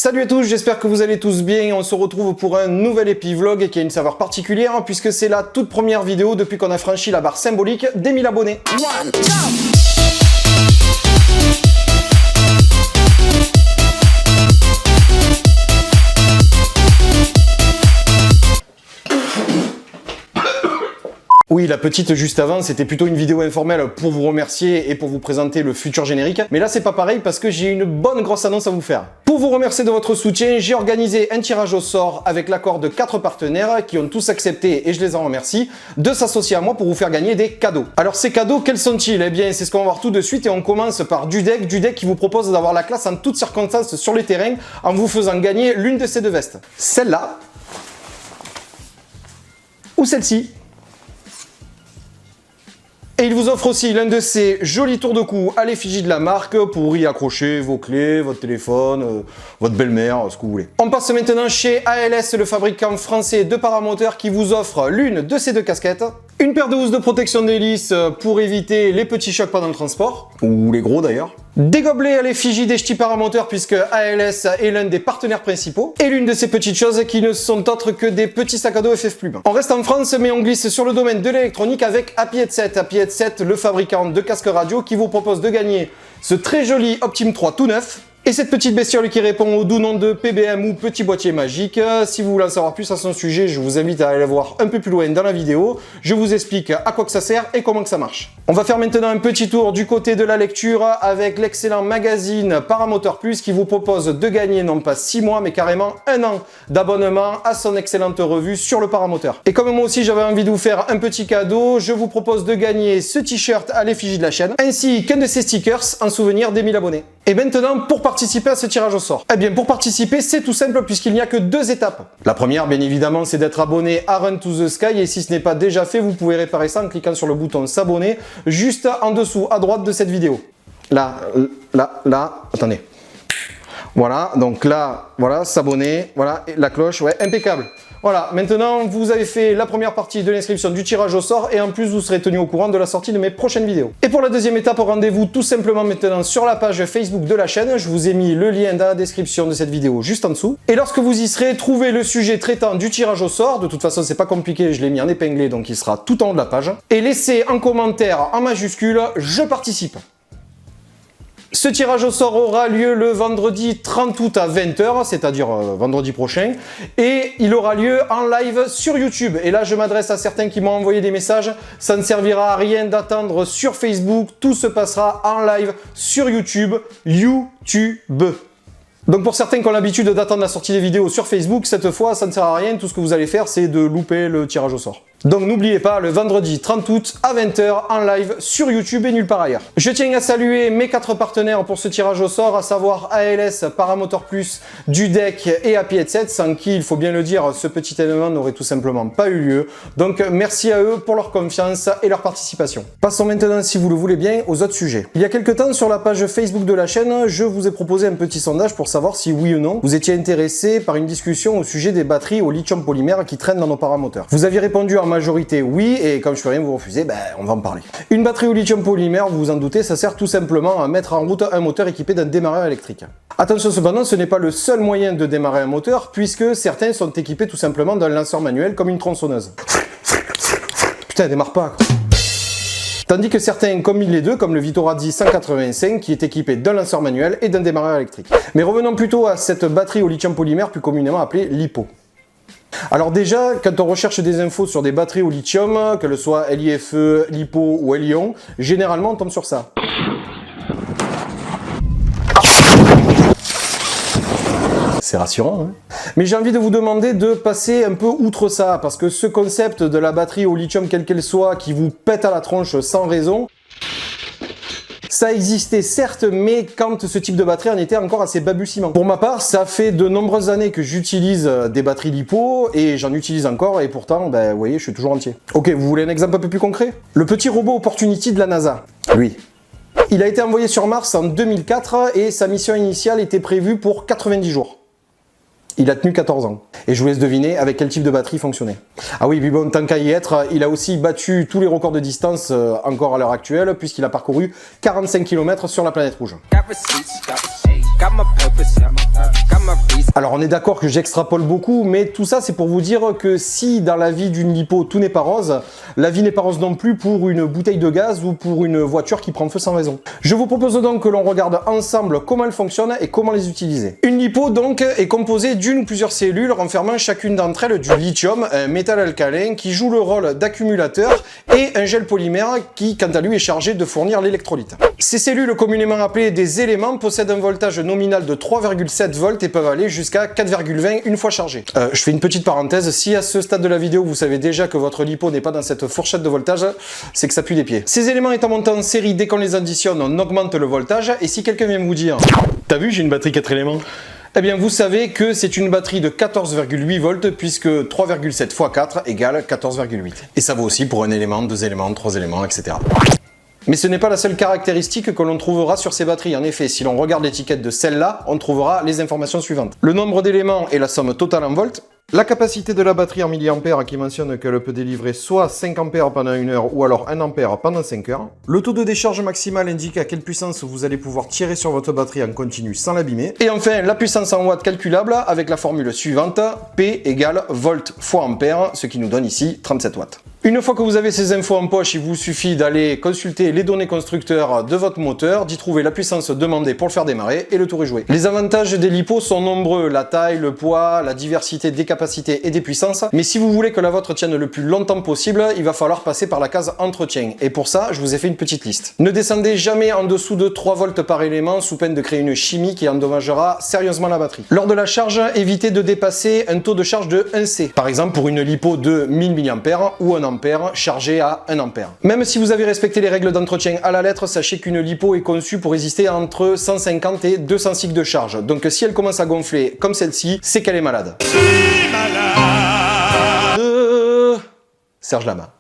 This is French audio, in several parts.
Salut à tous, j'espère que vous allez tous bien. On se retrouve pour un nouvel épivlog qui a une saveur particulière puisque c'est la toute première vidéo depuis qu'on a franchi la barre symbolique des 1000 abonnés. Oui, la petite juste avant, c'était plutôt une vidéo informelle pour vous remercier et pour vous présenter le futur générique. Mais là, c'est pas pareil parce que j'ai une bonne grosse annonce à vous faire. Pour vous remercier de votre soutien, j'ai organisé un tirage au sort avec l'accord de 4 partenaires qui ont tous accepté, et je les en remercie, de s'associer à moi pour vous faire gagner des cadeaux. Alors ces cadeaux, quels sont-ils? Eh bien, c'est ce qu'on va voir tout de suite et on commence par Dudek qui vous propose d'avoir la classe en toutes circonstances sur les terrains en vous faisant gagner l'une de ces deux vestes. Celle-là ou celle-ci. Et il vous offre aussi l'un de ces jolis tours de cou à l'effigie de la marque pour y accrocher vos clés, votre téléphone, votre belle-mère, ce que vous voulez. On passe maintenant chez ALS, le fabricant français de paramoteurs qui vous offre l'une de ces deux casquettes, une paire de housses de protection d'hélice pour éviter les petits chocs pendant le transport, ou les gros d'ailleurs. Des gobelets à l'effigie des ch'tis paramoteurs puisque ALS est l'un des partenaires principaux. Et l'une de ces petites choses qui ne sont autres que des petits sacs à dos FF Plume. On reste en France mais on glisse sur le domaine de l'électronique avec Happy Headset. Happy Headset, le fabricant de casques radio qui vous propose de gagner ce très joli Optime 3 tout neuf. Et cette petite bestiole qui répond au doux nom de PBM ou petit boîtier magique. Si vous voulez en savoir plus à son sujet, je vous invite à aller la voir un peu plus loin dans la vidéo. Je vous explique à quoi que ça sert et comment que ça marche. On va faire maintenant un petit tour du côté de la lecture avec l'excellent magazine Paramoteur Plus qui vous propose de gagner non pas 6 mois mais carrément 1 an d'abonnement à son excellente revue sur le paramoteur. Et comme moi aussi j'avais envie de vous faire un petit cadeau, je vous propose de gagner ce t-shirt à l'effigie de la chaîne ainsi qu'un de ces stickers en souvenir des 1000 abonnés. Et maintenant, pour participer à ce tirage au sort. Eh bien, pour participer, c'est tout simple puisqu'il n'y a que 2 étapes. La première, bien évidemment, c'est d'être abonné à Run to the Sky et si ce n'est pas déjà fait, vous pouvez réparer ça en cliquant sur le bouton s'abonner juste en dessous à droite de cette vidéo. Là, attendez. Voilà, donc là, voilà, s'abonner, voilà, et la cloche, ouais, impeccable. Voilà, maintenant vous avez fait la première partie de l'inscription du tirage au sort et en plus vous serez tenu au courant de la sortie de mes prochaines vidéos. Et pour la deuxième étape, rendez-vous tout simplement maintenant sur la page Facebook de la chaîne. Je vous ai mis le lien dans la description de cette vidéo juste en dessous. Et lorsque vous y serez, trouvez le sujet traitant du tirage au sort. De toute façon, c'est pas compliqué, je l'ai mis en épinglé donc il sera tout en haut de la page. Et laissez en commentaire en majuscule « Je participe ». Ce tirage au sort aura lieu le vendredi 30 août à 20 h, c'est-à-dire vendredi prochain, et il aura lieu en live sur YouTube. Et là, je m'adresse à certains qui m'ont envoyé des messages, ça ne servira à rien d'attendre sur Facebook, tout se passera en live sur YouTube. Donc pour certains qui ont l'habitude d'attendre la sortie des vidéos sur Facebook, cette fois, ça ne sert à rien, tout ce que vous allez faire, c'est de louper le tirage au sort. Donc n'oubliez pas, le vendredi 30 août à 20 h en live sur YouTube et nulle part ailleurs. Je tiens à saluer mes 4 partenaires pour ce tirage au sort, à savoir ALS, Paramoteur Plus, Dudek et Happy Headset, sans qui, il faut bien le dire, ce petit événement n'aurait tout simplement pas eu lieu. Donc merci à eux pour leur confiance et leur participation. Passons maintenant, si vous le voulez bien, aux autres sujets. Il y a quelques temps, sur la page Facebook de la chaîne, je vous ai proposé un petit sondage pour savoir si oui ou non vous étiez intéressé par une discussion au sujet des batteries au lithium polymère qui traînent dans nos paramoteurs. Vous aviez répondu en majorité oui, et comme je peux rien vous refuser, on va en parler. Une batterie au lithium polymère, vous vous en doutez, ça sert tout simplement à mettre en route un moteur équipé d'un démarreur électrique. Attention cependant, ce n'est pas le seul moyen de démarrer un moteur, puisque certains sont équipés tout simplement d'un lanceur manuel comme une tronçonneuse. Putain, elle démarre pas. Tandis que certains combinent les deux, comme le Vitoradi 185 qui est équipé d'un lanceur manuel et d'un démarreur électrique. Mais revenons plutôt à cette batterie au lithium polymère plus communément appelée LiPo. Alors déjà, quand on recherche des infos sur des batteries au lithium, que ce soit LiFe, LiPo ou Li-ion, généralement on tombe sur ça. C'est rassurant, hein? Mais j'ai envie de vous demander de passer un peu outre ça, parce que ce concept de la batterie au lithium quelle qu'elle soit, qui vous pète à la tronche sans raison, ça existait certes, mais quand ce type de batterie en était encore assez balbutiement. Pour ma part, ça fait de nombreuses années que j'utilise des batteries LiPo, et j'en utilise encore, et pourtant, vous voyez, je suis toujours entier. Ok, vous voulez un exemple un peu plus concret? Le petit robot Opportunity de la NASA, lui. Il a été envoyé sur Mars en 2004, et sa mission initiale était prévue pour 90 jours. Il a tenu 14 ans. Et je vous laisse deviner avec quel type de batterie il fonctionnait. Ah oui, puis bon, tant qu'à y être, il a aussi battu tous les records de distance encore à l'heure actuelle, puisqu'il a parcouru 45 km sur la planète rouge. Alors on est d'accord que j'extrapole beaucoup, mais tout ça c'est pour vous dire que si dans la vie d'une lipo tout n'est pas rose, la vie n'est pas rose non plus pour une bouteille de gaz ou pour une voiture qui prend feu sans raison. Je vous propose donc que l'on regarde ensemble comment elle fonctionne et comment les utiliser. Une lipo donc est composée d'une ou plusieurs cellules renfermant chacune d'entre elles du lithium, un métal alcalin qui joue le rôle d'accumulateur, et un gel polymère qui quant à lui est chargé de fournir l'électrolyte. Ces cellules communément appelées des éléments possèdent un voltage nominal de 3,7 volts et peuvent aller jusqu'à 4,20 une fois chargées. Je fais une petite parenthèse, si à ce stade de la vidéo vous savez déjà que votre lipo n'est pas dans cette fourchette de voltage, c'est que ça pue des pieds. Ces éléments étant montés en série, dès qu'on les additionne, on augmente le voltage, et si quelqu'un vient vous dire « T'as vu, j'ai une batterie 4 éléments ?» Eh bien vous savez que c'est une batterie de 14,8 volts puisque 3,7 x 4 égale 14,8. Et ça vaut aussi pour un élément, 2 éléments, 3 éléments, etc. Mais ce n'est pas la seule caractéristique que l'on trouvera sur ces batteries. En effet, si l'on regarde l'étiquette de celle-là, on trouvera les informations suivantes. Le nombre d'éléments et la somme totale en volts. La capacité de la batterie en milliampères qui mentionne qu'elle peut délivrer soit 5 ampères pendant 1 heure ou alors 1 ampère pendant 5 heures. Le taux de décharge maximal indique à quelle puissance vous allez pouvoir tirer sur votre batterie en continu sans l'abîmer. Et enfin, la puissance en watts calculable avec la formule suivante, P égale volt fois ampère, ce qui nous donne ici 37 watts. Une fois que vous avez ces infos en poche, il vous suffit d'aller consulter les données constructeurs de votre moteur, d'y trouver la puissance demandée pour le faire démarrer, et le tour est joué. Les avantages des lipos sont nombreux, la taille, le poids, la diversité des capacités et des puissances, mais si vous voulez que la vôtre tienne le plus longtemps possible, il va falloir passer par la case entretien, et pour ça, je vous ai fait une petite liste. Ne descendez jamais en dessous de 3 volts par élément sous peine de créer une chimie qui endommagera sérieusement la batterie. Lors de la charge, évitez de dépasser un taux de charge de 1C, par exemple pour une lipo de 1000 mAh ou 1 ampère chargé à 1 ampère. Même si vous avez respecté les règles d'entretien à la lettre, sachez qu'une lipo est conçue pour résister entre 150 et 200 cycles de charge. Donc si elle commence à gonfler comme celle-ci, c'est qu'elle est malade. Serge Lama.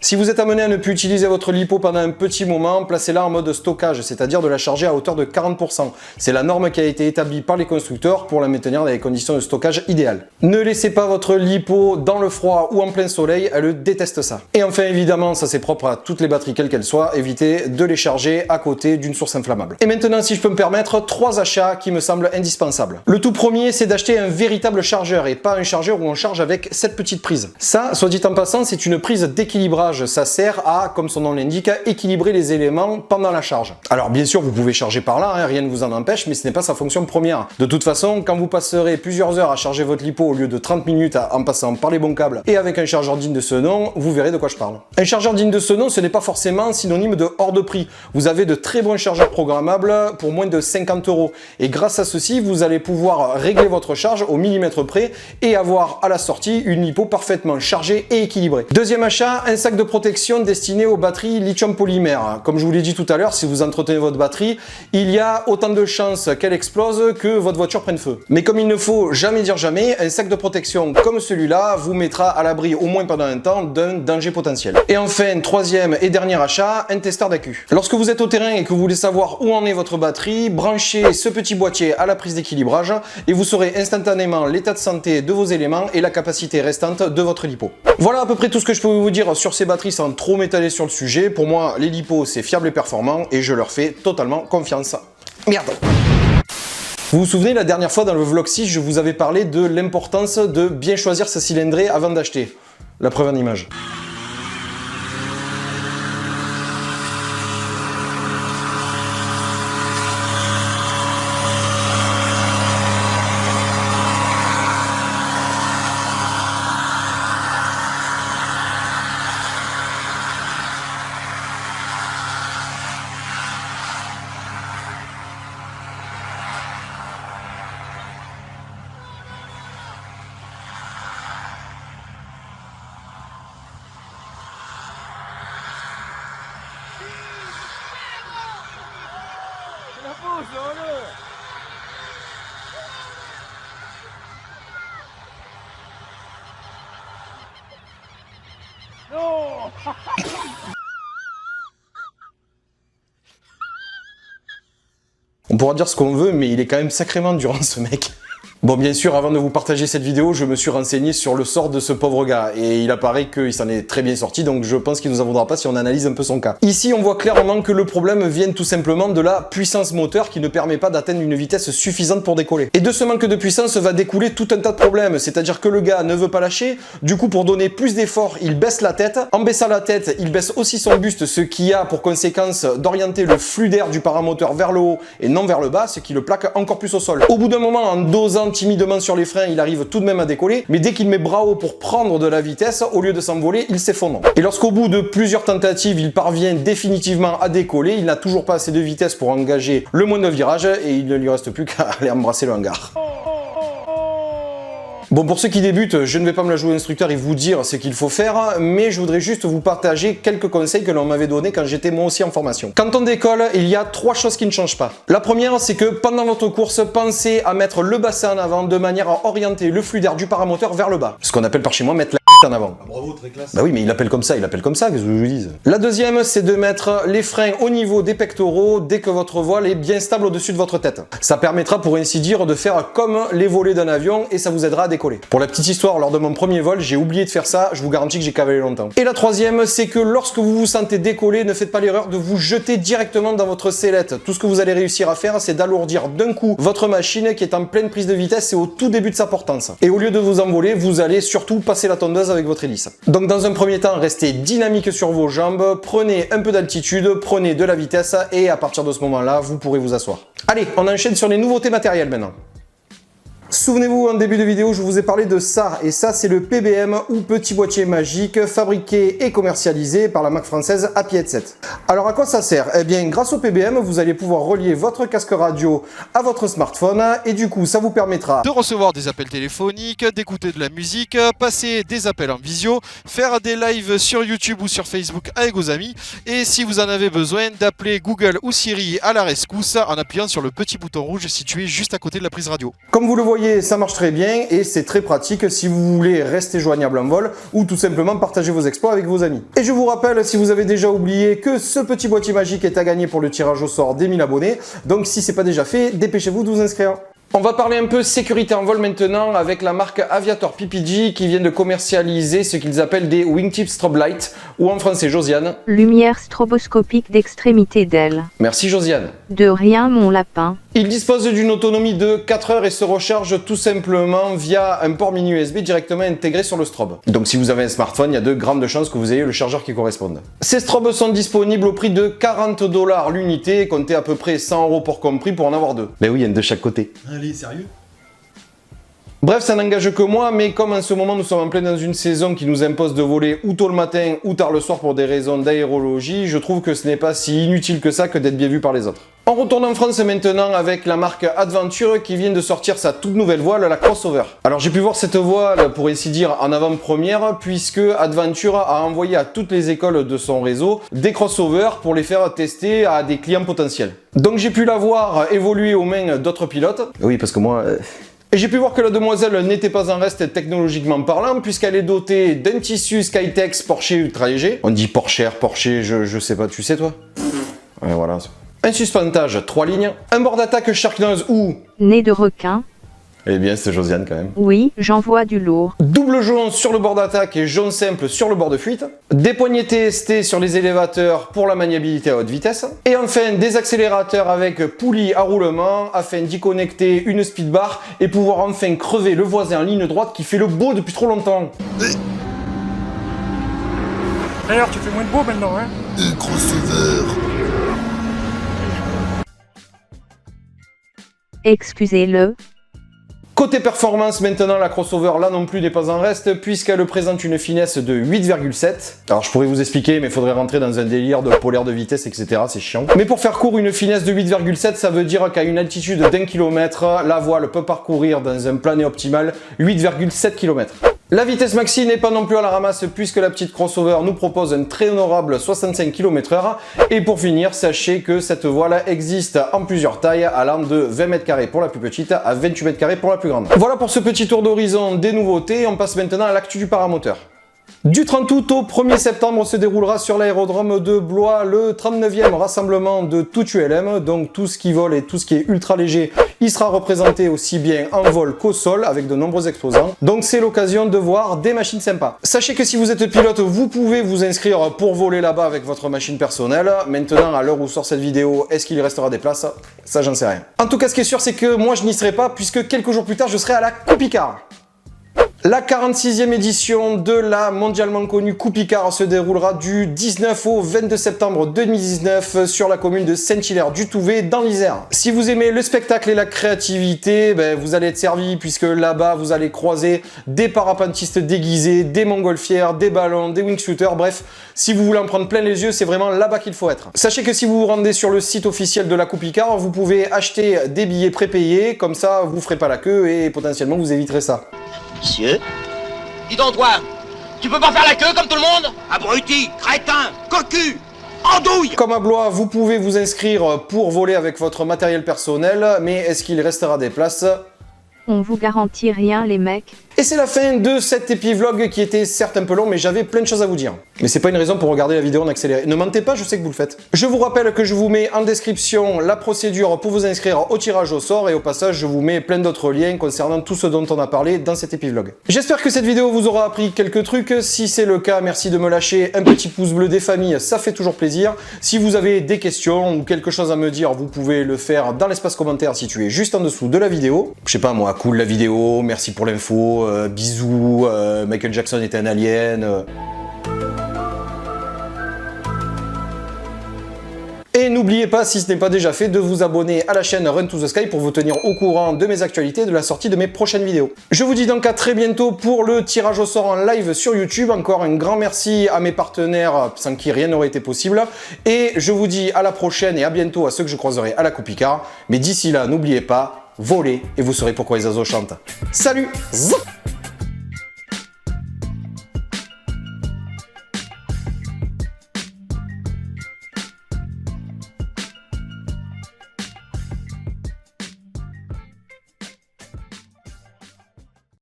Si vous êtes amené à ne plus utiliser votre lipo pendant un petit moment, placez-la en mode stockage, c'est-à-dire de la charger à hauteur de 40%. C'est la norme qui a été établie par les constructeurs pour la maintenir dans les conditions de stockage idéales. Ne laissez pas votre lipo dans le froid ou en plein soleil, elle déteste ça. Et enfin évidemment, ça c'est propre à toutes les batteries quelles qu'elles soient, évitez de les charger à côté d'une source inflammable. Et maintenant, si je peux me permettre, 3 achats qui me semblent indispensables. Le tout premier, c'est d'acheter un véritable chargeur et pas un chargeur où on charge avec cette petite prise. Ça, soit dit en passant, c'est une prise d'équilibrage. Ça sert à, comme son nom l'indique, équilibrer les éléments pendant la charge. Alors bien sûr, vous pouvez charger par là, hein, rien ne vous en empêche, mais ce n'est pas sa fonction première. De toute façon, quand vous passerez plusieurs heures à charger votre lipo au lieu de 30 minutes en passant par les bons câbles et avec un chargeur digne de ce nom, vous verrez de quoi je parle. Un chargeur digne de ce nom, ce n'est pas forcément synonyme de hors de prix. Vous avez de très bons chargeurs programmables pour moins de 50 €. Et grâce à ceci, vous allez pouvoir régler votre charge au millimètre près et avoir à la sortie une lipo parfaitement chargée et équilibrée. Deuxième achat, un sac de protection destiné aux batteries lithium polymère. Comme je vous l'ai dit tout à l'heure, si vous entretenez votre batterie, il y a autant de chances qu'elle explose que votre voiture prenne feu. Mais comme il ne faut jamais dire jamais, un sac de protection comme celui-là vous mettra à l'abri au moins pendant un temps d'un danger potentiel. Et enfin, troisième et dernier achat, un testeur d'accu. Lorsque vous êtes au terrain et que vous voulez savoir où en est votre batterie, branchez ce petit boîtier à la prise d'équilibrage et vous saurez instantanément l'état de santé de vos éléments et la capacité restante de votre lipo. Voilà à peu près tout ce que je peux vous dire sur ces batteries sans trop m'étaler sur le sujet. Pour moi, les lipos, c'est fiable et performant et je leur fais totalement confiance. Merde. Vous vous souvenez, la dernière fois dans le vlog 6, je vous avais parlé de l'importance de bien choisir sa cylindrée avant d'acheter. La preuve en image. Non. On pourra dire ce qu'on veut, mais il est quand même sacrément durant ce mec. Bon, bien sûr, avant de vous partager cette vidéo, je me suis renseigné sur le sort de ce pauvre gars et il apparaît qu'il s'en est très bien sorti, donc je pense qu'il nous en voudra pas si on analyse un peu son cas. Ici, on voit clairement que le problème vient tout simplement de la puissance moteur qui ne permet pas d'atteindre une vitesse suffisante pour décoller. Et de ce manque de puissance va découler tout un tas de problèmes, c'est-à-dire que le gars ne veut pas lâcher, du coup pour donner plus d'effort, il baisse la tête. En baissant la tête, il baisse aussi son buste, ce qui a pour conséquence d'orienter le flux d'air du paramoteur vers le haut et non vers le bas, ce qui le plaque encore plus au sol. Au bout d'un moment, en dosant timidement sur les freins, il arrive tout de même à décoller, mais dès qu'il met bras haut pour prendre de la vitesse, au lieu de s'envoler, il s'effondre. Et lorsqu'au bout de plusieurs tentatives, il parvient définitivement à décoller, il n'a toujours pas assez de vitesse pour engager le moindre virage et il ne lui reste plus qu'à aller embrasser le hangar. Bon, pour ceux qui débutent, je ne vais pas me la jouer instructeur et vous dire ce qu'il faut faire, mais je voudrais juste vous partager quelques conseils que l'on m'avait donnés quand j'étais moi aussi en formation. Quand on décolle, il y a 3 choses qui ne changent pas. La première, c'est que pendant votre course, pensez à mettre le bassin en avant de manière à orienter le flux d'air du paramoteur vers le bas. Ce qu'on appelle par chez moi mettre la en avant. Ah, bravo, très classe. Bah oui, mais il appelle comme ça, qu'est-ce que je vous dise. La deuxième, c'est de mettre les freins au niveau des pectoraux dès que votre voile est bien stable au-dessus de votre tête. Ça permettra pour ainsi dire de faire comme les volets d'un avion et ça vous aidera à décoller. Pour la petite histoire, lors de mon premier vol, j'ai oublié de faire ça, je vous garantis que j'ai cavalé longtemps. Et la troisième, c'est que lorsque vous vous sentez décoller, ne faites pas l'erreur de vous jeter directement dans votre sellette. Tout ce que vous allez réussir à faire, c'est d'alourdir d'un coup votre machine qui est en pleine prise de vitesse et au tout début de sa portance. Et au lieu de vous envoler, vous allez surtout passer la tondeuse avec votre hélice. Donc dans un premier temps, restez dynamique sur vos jambes, prenez un peu d'altitude, prenez de la vitesse et à partir de ce moment-là, vous pourrez vous asseoir. Allez, on enchaîne sur les nouveautés matérielles maintenant. Souvenez-vous, en début de vidéo, je vous ai parlé de ça, et ça c'est le PBM ou petit boîtier magique, fabriqué et commercialisé par la marque française Happy Headset. Alors à quoi ça sert? Eh bien, grâce au PBM, vous allez pouvoir relier votre casque radio à votre smartphone, et du coup, ça vous permettra de recevoir des appels téléphoniques, d'écouter de la musique, passer des appels en visio, faire des lives sur YouTube ou sur Facebook avec vos amis, et si vous en avez besoin, d'appeler Google ou Siri à la rescousse en appuyant sur le petit bouton rouge situé juste à côté de la prise radio. Comme vous le voyez, ça marche très bien et c'est très pratique si vous voulez rester joignable en vol ou tout simplement partager vos exploits avec vos amis. Et je vous rappelle, si vous avez déjà oublié, que ce petit boîtier magique est à gagner pour le tirage au sort des 1000 abonnés. Donc si c'est pas déjà fait, dépêchez-vous de vous inscrire. On va parler un peu sécurité en vol maintenant avec la marque Aviator PPG qui vient de commercialiser ce qu'ils appellent des Wingtip Strobe Light ou en français Josiane. Lumière stroboscopique d'extrémité d'aile. Merci Josiane. De rien mon lapin. Il dispose d'une autonomie de 4 heures et se recharge tout simplement via un port mini USB directement intégré sur le strobe. Donc si vous avez un smartphone, il y a de grandes chances que vous ayez le chargeur qui corresponde. Ces strobes sont disponibles au prix de 40 $ l'unité, comptez à peu près 100 € pour compris pour en avoir 2. Mais oui, il y en a de chaque côté. Allez, sérieux? Bref, ça n'engage que moi, mais comme en ce moment nous sommes en plein dans une saison qui nous impose de voler ou tôt le matin ou tard le soir pour des raisons d'aérologie, je trouve que ce n'est pas si inutile que ça que d'être bien vu par les autres. On retourne en France maintenant avec la marque Adventure qui vient de sortir sa toute nouvelle voile, la Crossover. Alors j'ai pu voir cette voile pour ainsi dire en avant-première puisque Adventure a envoyé à toutes les écoles de son réseau des crossovers pour les faire tester à des clients potentiels. Donc j'ai pu la voir évoluer aux mains d'autres pilotes. Oui, parce que moi... Et j'ai pu voir que la demoiselle n'était pas en reste technologiquement parlant puisqu'elle est dotée d'un tissu Skytex Porsche ultra léger. On dit Porsche, je sais pas, tu sais toi? Ouais, voilà. Un suspentage 3 lignes, un bord d'attaque Sharknose ou... Nez de requin. Eh bien, c'est Josiane quand même. Oui, j'envoie du lourd. Double jaune sur le bord d'attaque et jaune simple sur le bord de fuite. Des poignées TST sur les élévateurs pour la maniabilité à haute vitesse. Et enfin, des accélérateurs avec poulie à roulement afin d'y connecter une speedbar et pouvoir enfin crever le voisin en ligne droite qui fait le beau depuis trop longtemps. D'ailleurs, tu fais moins de beau maintenant, hein? Un crossover. Excusez-le. Côté performance maintenant, la Crossover là non plus n'est pas en reste puisqu'elle présente une finesse de 8,7. Alors je pourrais vous expliquer mais il faudrait rentrer dans un délire de polaire de vitesse etc, c'est chiant. Mais pour faire court, une finesse de 8,7 ça veut dire qu'à une altitude d'1 km, la voile peut parcourir dans un plané optimal 8,7 km. La vitesse maxi n'est pas non plus à la ramasse puisque la petite Crossover nous propose un très honorable 65 km/h. Et pour finir, sachez que cette voile existe en plusieurs tailles allant de 20 m² pour la plus petite à 28 m² pour la plus grande. Voilà pour ce petit tour d'horizon des nouveautés, on passe maintenant à l'actu du paramoteur. Du 30 août au 1er septembre se déroulera sur l'aérodrome de Blois le 39e rassemblement de tout ULM, donc tout ce qui vole et tout ce qui est ultra léger Il sera représenté aussi bien en vol qu'au sol avec de nombreux exposants. Donc c'est l'occasion de voir des machines sympas. Sachez que si vous êtes pilote, vous pouvez vous inscrire pour voler là-bas avec votre machine personnelle. Maintenant, à l'heure où sort cette vidéo, est-ce qu'il restera des places? Ça, j'en sais rien. En tout cas, ce qui est sûr, c'est que moi, je n'y serai pas puisque quelques jours plus tard, je serai à la Coupe Icare. La 46e édition de la mondialement connue Coupe Icare se déroulera du 19 au 22 septembre 2019 sur la commune de Saint-Hilaire-du-Touvet dans l'Isère. Si vous aimez le spectacle et la créativité, vous allez être servi puisque là-bas vous allez croiser des parapentistes déguisés, des montgolfières, des ballons, des wingsuiters, bref, si vous voulez en prendre plein les yeux, c'est vraiment là-bas qu'il faut être. Sachez que si vous vous rendez sur le site officiel de la Coupe Icare, vous pouvez acheter des billets prépayés, comme ça vous ferez pas la queue et potentiellement vous éviterez ça. Monsieur? Dis donc toi, tu peux pas faire la queue comme tout le monde? Abruti, crétin, cocu, andouille! Comme à Blois, vous pouvez vous inscrire pour voler avec votre matériel personnel, mais est-ce qu'il restera des places? On vous garantit rien les mecs. Et c'est la fin de cet épi-vlog qui était certes un peu long, mais j'avais plein de choses à vous dire. Mais c'est pas une raison pour regarder la vidéo en accéléré. Ne mentez pas, je sais que vous le faites. Je vous rappelle que je vous mets en description la procédure pour vous inscrire au tirage au sort, et au passage, je vous mets plein d'autres liens concernant tout ce dont on a parlé dans cet épi-vlog. J'espère que cette vidéo vous aura appris quelques trucs. Si c'est le cas, merci de me lâcher un petit pouce bleu des familles, ça fait toujours plaisir. Si vous avez des questions ou quelque chose à me dire, vous pouvez le faire dans l'espace commentaire situé juste en dessous de la vidéo. Je sais pas moi, cool la vidéo, merci pour l'info, bisous, Michael Jackson était un alien. Et n'oubliez pas, si ce n'est pas déjà fait, de vous abonner à la chaîne Run to the Sky pour vous tenir au courant de mes actualités et de la sortie de mes prochaines vidéos. Je vous dis donc à très bientôt pour le tirage au sort en live sur YouTube. Encore un grand merci à mes partenaires sans qui rien n'aurait été possible. Et je vous dis à la prochaine et à bientôt à ceux que je croiserai à la Coupe Icare. Mais d'ici là, n'oubliez pas, volez et vous saurez pourquoi les oiseaux chantent. Salut!